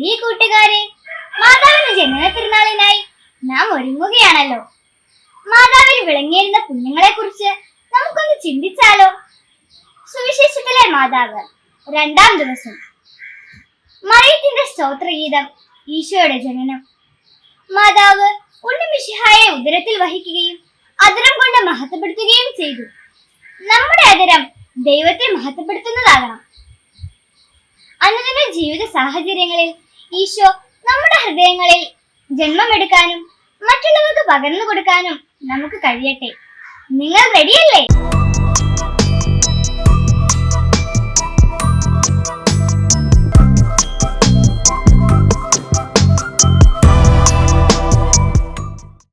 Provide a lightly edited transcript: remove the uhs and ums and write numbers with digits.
പ്രിയ കൂട്ടുകാരെ, മാതാവിന്റെ ജനന തിരുനാളിനായി നാം ഒരുങ്ങുകയാണല്ലോ. മാതാവിൽ വിളങ്ങിയിരുന്ന പുണ്യങ്ങളെ കുറിച്ച് നമുക്കൊന്ന് ചിന്തിച്ചാലോ? സുവിശേഷത്തിലെ മാതാവ്, 2-ാം ദിവസം. മറിയത്തിന്റെ സ്തോത്രഗീതം, ഈശോയുടെ ജനനം. മാതാവ് ഉണ്ണിമിശിഹായെ ഉദരത്തിൽ വഹിക്കുകയും അധരം കൊണ്ട് മഹത്വപ്പെടുത്തുകയും ചെയ്തു. നമ്മുടെ അധരം ദൈവത്തെ മഹത്വപ്പെടുത്തുന്നതാകണം. അനുദിന ജീവിത സാഹചര്യങ്ങളിൽ ഈശോ നമ്മുടെ ഹൃദയങ്ങളിൽ ജന്മമെടുക്കാനും മറ്റുള്ളവർക്ക് പകർന്നു കൊടുക്കാനും നമുക്ക് കഴിയട്ടെ. നിങ്ങൾ റെഡിയല്ലേ?